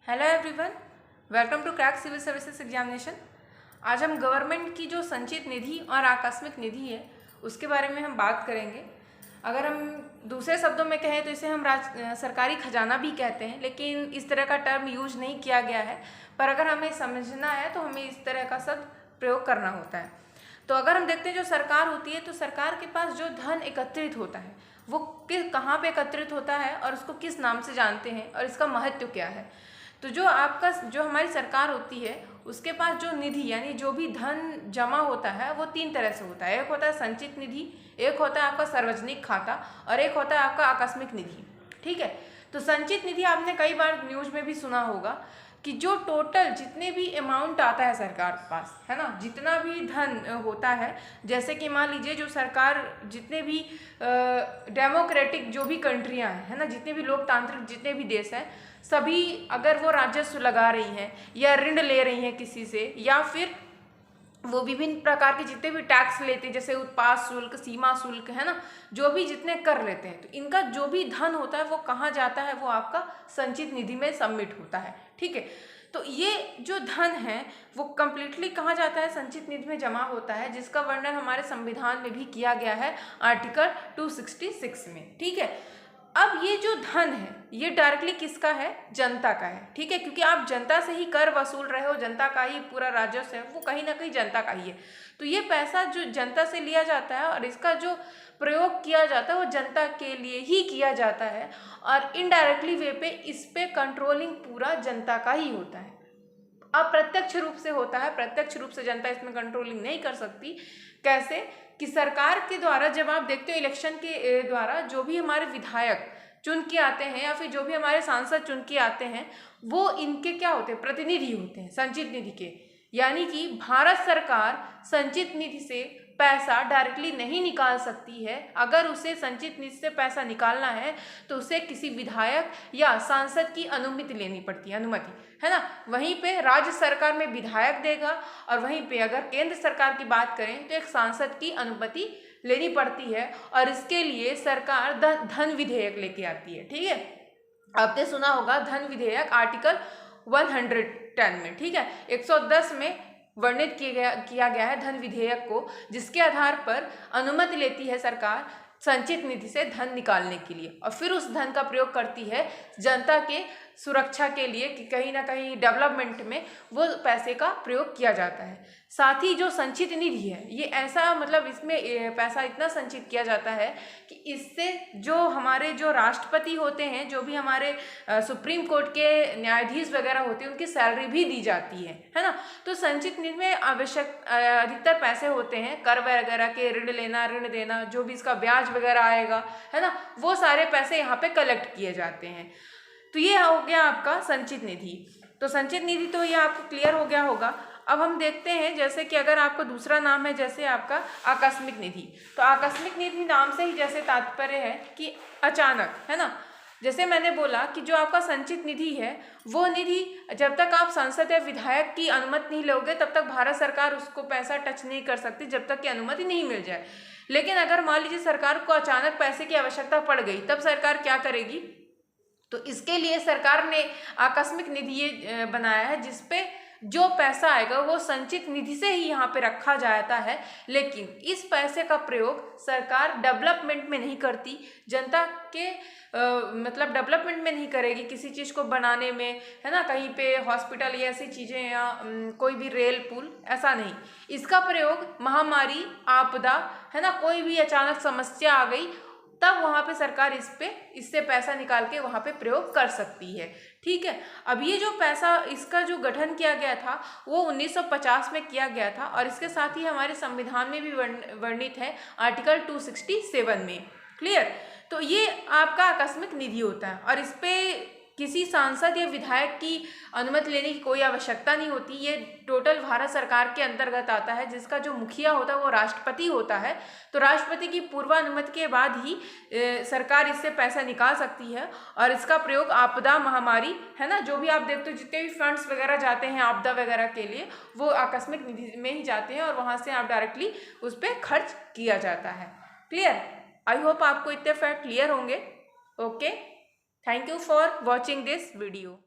Hello everyone, welcome to crack civil services examination. आज हम government की जो संचित निधि और आकस्मिक निधि है उसके बारे में हम बात करेंगे। अगर हम दूसरे शब्दों में कहें तो इसे हम सरकारी खजाना भी कहते हैं, लेकिन इस तरह का टर्म यूज नहीं किया गया है। पर अगर हमें समझना है तो हमें इस तरह का शब्द प्रयोग करना होता है। तो अगर हम देखते हैं जो सरकार होती है तो सरकार के पास जो धन एकत्रित होता है वो कहाँ पे एकत्रित होता है और उसको किस नाम से जानते हैं और इसका महत्व क्या है। तो जो हमारी सरकार होती है उसके पास जो निधि यानी जो भी धन जमा होता है वो तीन तरह से होता है। एक होता है संचित निधि, एक होता है आपका सार्वजनिक खाता और एक होता है आपका आकस्मिक निधि। ठीक है, तो संचित निधि आपने कई बार न्यूज में भी सुना होगा कि जो टोटल जितने भी अमाउंट आता है सरकार के पास, है ना, जितना भी धन होता है, जैसे कि मान लीजिए जो सरकार जितने भी डेमोक्रेटिक जो भी कंट्रियां हैं, है ना, जितने भी लोकतांत्रिक जितने भी देश हैं, सभी अगर वो राजस्व लगा रही हैं या ऋण ले रही हैं किसी से, या फिर वो विभिन्न प्रकार के जितने भी टैक्स लेते हैं जैसे उत्पाद शुल्क, सीमा शुल्क, है ना, जो भी जितने कर लेते हैं, तो इनका जो भी धन होता है वो कहाँ जाता है, वो आपका संचित निधि में सबमिट होता है। ठीक है, तो ये जो धन है वो कंप्लीटली कहाँ जाता है, संचित निधि में जमा होता है, जिसका वर्णन हमारे संविधान में भी किया गया है आर्टिकल 266 में। ठीक है, अब ये जो धन है ये डायरेक्टली किसका है, जनता का है। ठीक है, क्योंकि आप जनता से ही कर वसूल रहे हो, जनता का ही पूरा राजस्व है, वो कहीं ना कहीं जनता का ही है। तो ये पैसा जो जनता से लिया जाता है और इसका जो प्रयोग किया जाता है वो जनता के लिए ही किया जाता है और इनडायरेक्टली वे पे इस पे कंट्रोलिंग पूरा जनता का ही होता है। अप्रत्यक्ष रूप से होता है, प्रत्यक्ष रूप से जनता इसमें कंट्रोलिंग नहीं कर सकती। कैसे कि सरकार के द्वारा जब आप देखते हो इलेक्शन के द्वारा जो भी हमारे विधायक चुन के आते हैं या फिर जो भी हमारे सांसद चुन के आते हैं वो इनके क्या होते हैं, प्रतिनिधि होते हैं संचित निधि के। यानी कि भारत सरकार संचित निधि से पैसा डायरेक्टली नहीं निकाल सकती है। अगर उसे संचित निधि से पैसा निकालना है तो उसे किसी विधायक या सांसद की अनुमति लेनी पड़ती है, अनुमति, है ना। वहीं पे राज्य सरकार में विधायक देगा और वहीं पे अगर केंद्र सरकार की बात करें तो एक सांसद की अनुमति लेनी पड़ती है और इसके लिए सरकार धन विधेयक लेके आती है। ठीक है, आपने सुना होगा धन विधेयक आर्टिकल 110 में। ठीक है, 110 में वर्णित किया गया है धन विधेयक को, जिसके आधार पर अनुमति लेती है सरकार संचित निधि से धन निकालने के लिए और फिर उस धन का प्रयोग करती है जनता के सुरक्षा के लिए कि कहीं ना कहीं डेवलपमेंट में वो पैसे का प्रयोग किया जाता है। साथ ही जो संचित निधि है ये ऐसा, मतलब इसमें पैसा इतना संचित किया जाता है कि इससे जो हमारे जो राष्ट्रपति होते हैं, जो भी हमारे सुप्रीम कोर्ट के न्यायाधीश वगैरह होते हैं, उनकी सैलरी भी दी जाती है ना। तो संचित निधि में आवश्यक अधिकतर पैसे होते हैं कर वगैरह के, ऋण लेना, ऋण देना, जो भी इसका ब्याज वगैरह आएगा, है ना, वो सारे पैसे यहाँ पे कलेक्ट किए जाते हैं। तो ये हो गया आपका संचित निधि। तो संचित निधि तो ये आपको क्लियर हो गया होगा। अब हम देखते हैं जैसे कि अगर आपका दूसरा नाम है जैसे आपका आकस्मिक निधि, तो आकस्मिक निधि नाम से ही जैसे तात्पर्य है कि अचानक, है ना। जैसे मैंने बोला कि जो आपका संचित निधि है वो निधि जब तक आप सांसद या विधायक की अनुमति नहीं लोगे तब तक भारत सरकार उसको पैसा टच नहीं कर सकती जब तक कि अनुमति नहीं मिल जाए। लेकिन अगर मान लीजिए सरकार को अचानक पैसे की आवश्यकता पड़ गई, तब सरकार क्या करेगी, तो इसके लिए सरकार ने आकस्मिक निधि ये बनाया है जिसपे जो पैसा आएगा वो संचित निधि से ही यहाँ पे रखा जाता है। लेकिन इस पैसे का प्रयोग सरकार डेवलपमेंट में नहीं करती, जनता के मतलब डेवलपमेंट में नहीं करेगी, किसी चीज़ को बनाने में, है ना, कहीं पे हॉस्पिटल या ऐसी चीज़ें या कोई भी रेल पुल, ऐसा नहीं। इसका प्रयोग महामारी, आपदा, है ना, कोई भी अचानक समस्या आ गई तब वहाँ पे सरकार इससे पैसा निकाल के वहाँ पे प्रयोग कर सकती है। ठीक है, अब ये जो पैसा इसका जो गठन किया गया था वो 1950 में किया गया था और इसके साथ ही हमारे संविधान में भी वर्णित है आर्टिकल 267 में। क्लियर, तो ये आपका आकस्मिक निधि होता है और इस पे किसी सांसद या विधायक की अनुमति लेने की कोई आवश्यकता नहीं होती। ये टोटल भारत सरकार के अंतर्गत आता है, जिसका जो मुखिया होता है वो राष्ट्रपति होता है। तो राष्ट्रपति की पूर्वानुमति के बाद ही सरकार इससे पैसा निकाल सकती है और इसका प्रयोग आपदा, महामारी, है ना, जो भी आप देखते हो जितने भी फंड्स वगैरह जाते हैं आपदा वगैरह के लिए वो आकस्मिक निधि में ही जाते हैं और वहाँ से आप डायरेक्टली उस पर खर्च किया जाता है। क्लियर, आई होप आपको इतने फैक्ट क्लियर होंगे। Okay, thank you for watching this video.